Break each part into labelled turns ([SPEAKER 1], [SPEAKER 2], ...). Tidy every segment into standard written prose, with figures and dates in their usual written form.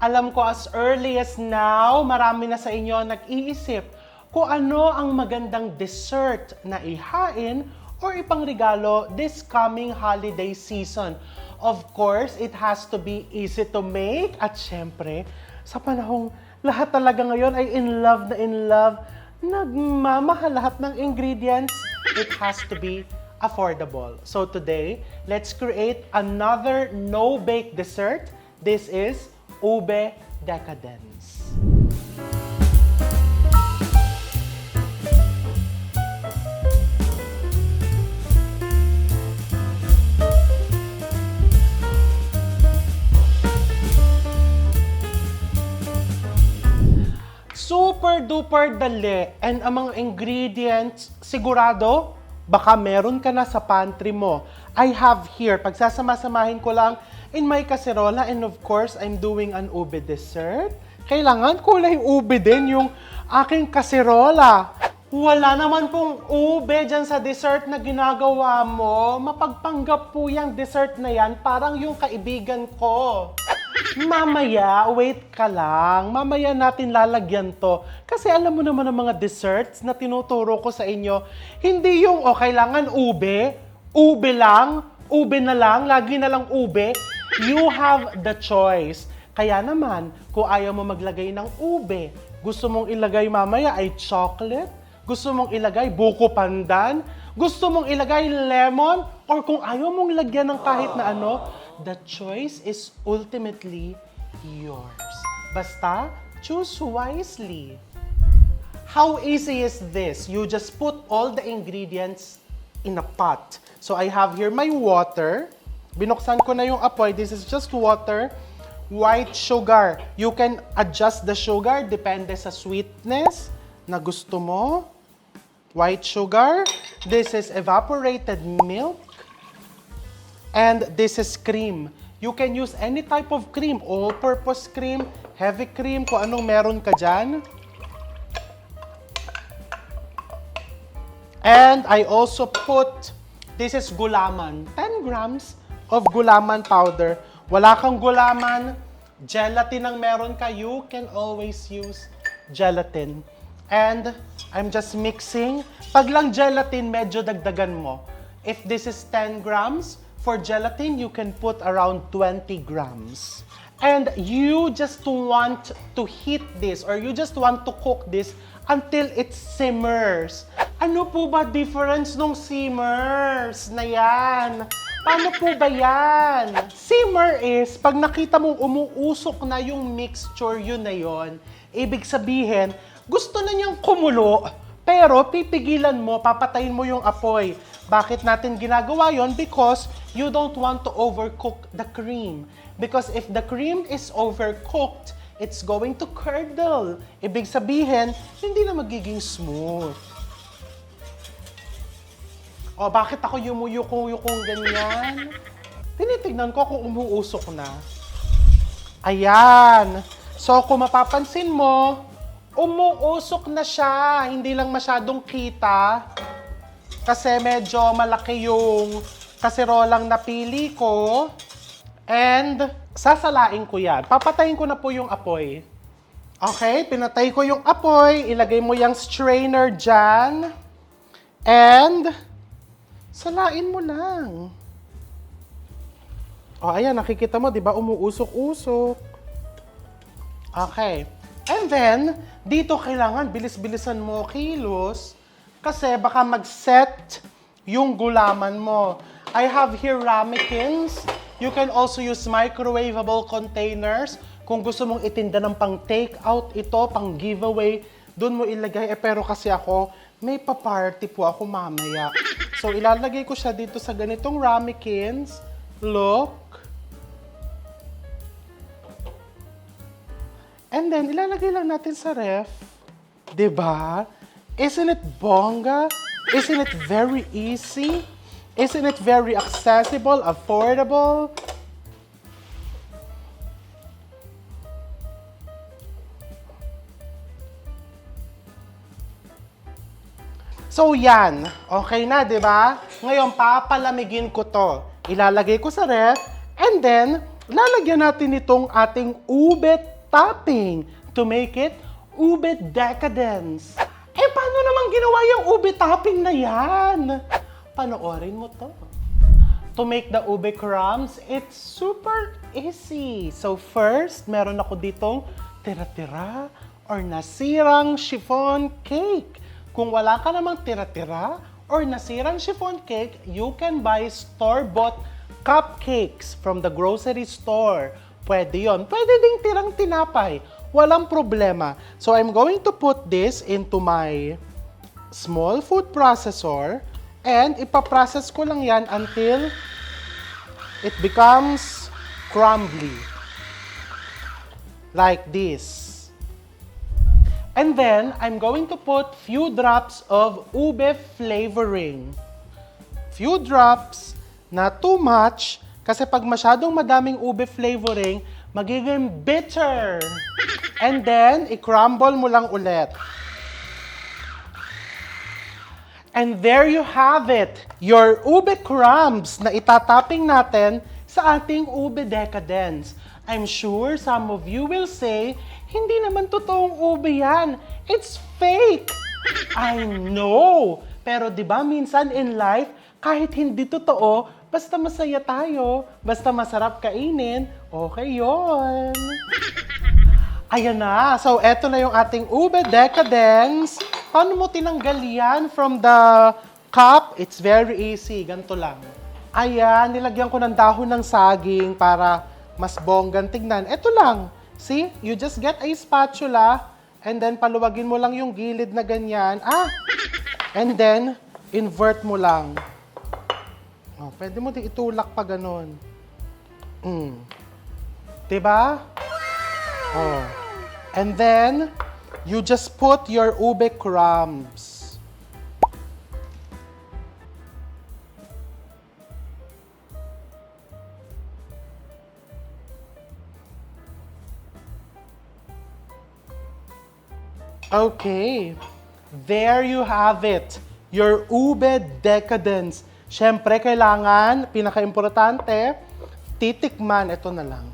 [SPEAKER 1] Alam ko as early as now, marami na sa inyo nag-iisip kung ano ang magandang dessert na ihain or ipangregalo this coming holiday season. Of course, it has to be easy to make at syempre, sa panahong lahat talaga ngayon ay in love, nagmamahal lahat ng ingredients, it has to be affordable. So today, let's create another no-bake dessert. This is ube decadence. Super duper dali, and ang mga ingredients sigurado baka meron ka na sa pantry mo. I have here, pagsasama-samahin ko lang in my kaserola, and of course, I'm doing an ube dessert. Kailangan kulay ube din yung aking kaserola. Wala naman pong ube dyan sa dessert na ginagawa mo. Mapagpanggap po yung dessert na yan, parang yung kaibigan ko. Mamaya, wait ka lang. Mamaya natin lalagyan to. Kasi alam mo naman ang mga desserts na tinuturo ko sa inyo, hindi yung, kailangan ube, ube lang, ube na lang, lagi na lang ube. You have the choice. Kaya naman, kung ayaw mo maglagay ng ube, gusto mong ilagay mamaya ay chocolate, gusto mong ilagay buko pandan, gusto mong ilagay lemon, or kung ayaw mong lagyan ng kahit na ano, the choice is ultimately yours. Basta, choose wisely. How easy is this? You just put all the ingredients in a pot. So I have here my water. Binuksan ko na yung apoy. This is just water. White sugar. You can adjust the sugar depende sa sweetness na gusto mo. White sugar. This is evaporated milk. And this is cream. You can use any type of cream. All-purpose cream, heavy cream, kung anong meron ka dyan. And I also put, this is gulaman. 10 grams of gulaman powder. Wala kang gulaman, gelatin ang meron ka, you can always use gelatin. And I'm just mixing. Pag lang gelatin, medyo dagdagan mo. If this is 10 grams, for gelatin, you can put around 20 grams. And you just want to heat this or you just want to cook this until it simmers. Ano po ba difference nung simmers na yan? Paano po ba yan? Simmer is, pag nakita mong umuusok na yung mixture, yun na yun. Ibig sabihin, gusto na niyang kumulo, pero pipigilan mo, papatayin mo yung apoy. Bakit natin ginagawa yon? Because you don't want to overcook the cream. Because if the cream is overcooked, it's going to curdle. Ibig sabihin, hindi na magiging smooth. O, bakit ako yumuyukong ganyan? Tinitignan ko kung umuusok na. Ayan. So, kung mapapansin mo, umuusok na siya. Hindi lang masyadong kita. Kasi medyo malaki yung kaserolang napili ko. And sasalain ko yan. Papatayin ko na po yung apoy. Okay, pinatay ko yung apoy. Ilagay mo yung strainer dyan. And salain mo lang. O, ayan, nakikita mo, di ba? Umuusok-usok. Okay. And then, dito kailangan bilis-bilisan mo kilos. Kasi baka mag-set yung gulaman mo. I have here ramekins. You can also use microwavable containers. Kung gusto mong itinda ng pang take-out ito, pang giveaway, dun mo ilagay. Pero kasi ako, may pa-party po ako mamaya. So, ilalagay ko siya dito sa ganitong ramekins. Look. And then, ilalagay lang natin sa ref. Diba? Isn't it bongga? Isn't it very easy? Isn't it very accessible, affordable? So yan, okay na, di ba? Ngayon, papalamigin ko to. Ilalagay ko sa ref, and then, lalagyan natin itong ating ube topping to make it ube decadence. Eh, paano naman ginawa yung ube topping na yan? Panoorin mo to. To make the ube crumbs, it's super easy. So first, meron ako ditong tira-tira or nasirang chiffon cake. Kung wala ka namang tira-tira or nasirang chiffon cake, you can buy store-bought cupcakes from the grocery store. Pwede yon. Pwede ding tirang tinapay. Walang problema. So I'm going to put this into my small food processor and ipaprocess ko lang yan until it becomes crumbly. Like this. And then, I'm going to put few drops of ube flavoring. Few drops, not too much, kasi pag masyadong madaming ube flavoring, magiging bitter. And then, i-crumble mo lang ulit. And there you have it, your ube crumbs na itatapping natin sa ating ube decadence. I'm sure some of you will say, hindi naman totoong ube yan. It's fake. I know. Pero di ba minsan in life, kahit hindi totoo, basta masaya tayo, basta masarap kainin, okay yon. Ayan na. So, eto na yung ating ube decadence. Paano mo tinanggal yan from the cup? It's very easy. Ganito lang. Ayan, nilagyan ko ng dahon ng saging para mas bonggang tignan. Eto lang. See? You just get a spatula and then paluwagin mo lang yung gilid na ganyan. And then, invert mo lang. Oh, pwede mo din itulak pa ganun. Diba? Oh. And then, you just put your ube crumbs. Okay. There you have it. Your ube decadence. Siyempre, kailangan, pinaka-importante, titikman. Ito na lang.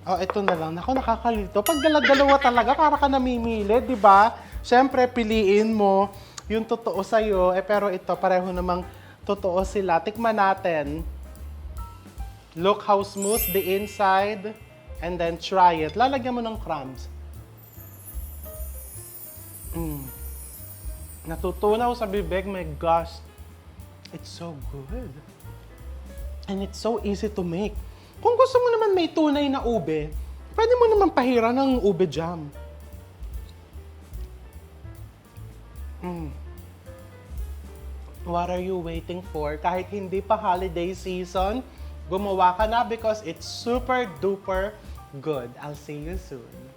[SPEAKER 1] Oh, ito na lang. Naku, nakakalito. Pag dalawa talaga, para ka namimili, di ba? Siyempre, piliin mo yung totoo sa'yo. Pero ito, pareho namang totoo sila. Tikman natin. Look how smooth the inside. And then try it. Lalagyan mo ng crumbs. Natutunaw sa bibig, my gosh. It's so good. And it's so easy to make. Kung gusto mo naman may tunay na ube, pwede mo naman pahiran ng ube jam. What are you waiting for? Kahit hindi pa holiday season, gumawa ka na because it's super duper good. I'll see you soon.